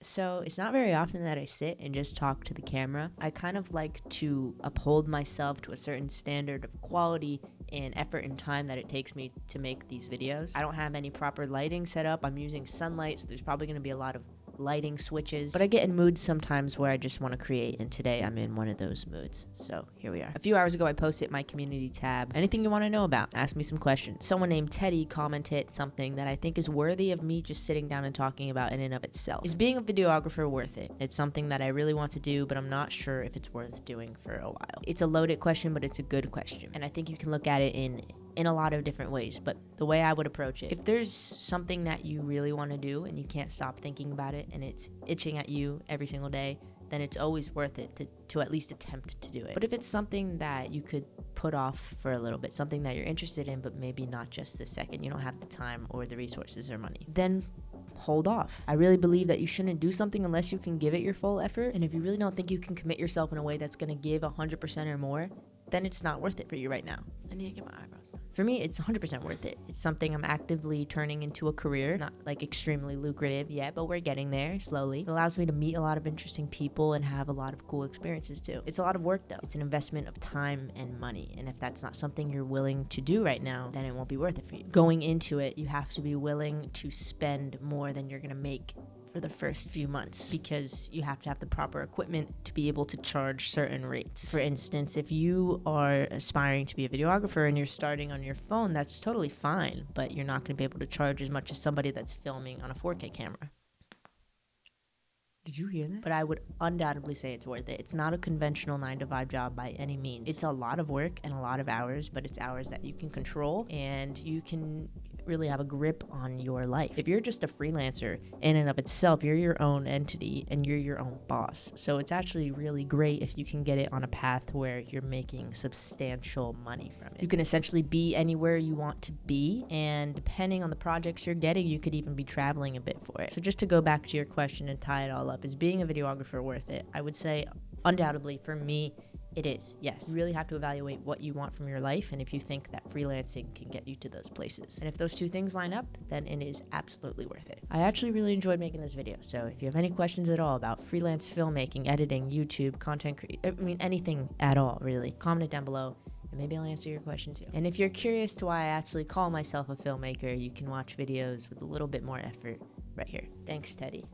So it's not very often that I sit and just talk to the camera. I kind of like to uphold myself to a certain standard of quality and effort and time that it takes me to make these videos. I don't have any proper lighting set up. I'm using sunlight, so there's probably going to be a lot of lighting switches, but I get in moods sometimes where I just want to create, and today I'm in one of those moods. So here we are. A few hours ago I posted my community tab. Anything you want to know about, ask me some questions. Someone named Teddy commented something that I think is worthy of me just sitting down and talking about in and of itself. Is being a videographer worth it? It's something that I really want to do, but I'm not sure if it's worth doing for a while. It's a loaded question, but it's a good question, and I think you can look at it in a lot of different ways. But the way I would approach it, if there's something that you really want to do and you can't stop thinking about it and it's itching at you every single day, then it's always worth it to at least attempt to do it. But if it's something that you could put off for a little bit, something that you're interested in but maybe not just this second, you don't have the time or the resources or money, then hold off. I really believe that you shouldn't do something unless you can give it your full effort, and if you really don't think you can commit yourself in a way that's going to give 100% or more, then it's not worth it for you right now. I need to get my eyebrows done. For me, it's 100% worth it. It's something I'm actively turning into a career. Not like extremely lucrative yet, but we're getting there slowly. It allows me to meet a lot of interesting people and have a lot of cool experiences too. It's a lot of work though. It's an investment of time and money. And if that's not something you're willing to do right now, then it won't be worth it for you. Going into it, you have to be willing to spend more than you're gonna make for the first few months, because you have to have the proper equipment to be able to charge certain rates. For instance, if you are aspiring to be a videographer and you're starting on your phone, that's totally fine, but you're not going to be able to charge as much as somebody that's filming on a 4K camera. Did you hear that? But I would undoubtedly say it's worth it. It's not a conventional 9-to-5 job by any means. It's a lot of work and a lot of hours, but it's hours that you can control and you can really have a grip on your life. If you're just a freelancer in and of itself, you're your own entity and you're your own boss. So it's actually really great if you can get it on a path where you're making substantial money from it. You can essentially be anywhere you want to be, and depending on the projects you're getting, you could even be traveling a bit for it. So just to go back to your question and tie it all up, is being a videographer worth it? I would say undoubtedly for me, it is, yes. You really have to evaluate what you want from your life and if you think that freelancing can get you to those places. And if those two things line up, then it is absolutely worth it. I actually really enjoyed making this video, so if you have any questions at all about freelance filmmaking, editing, YouTube, anything at all, really, comment it down below and maybe I'll answer your question too. And if you're curious to why I actually call myself a filmmaker, you can watch videos with a little bit more effort right here. Thanks, Teddy.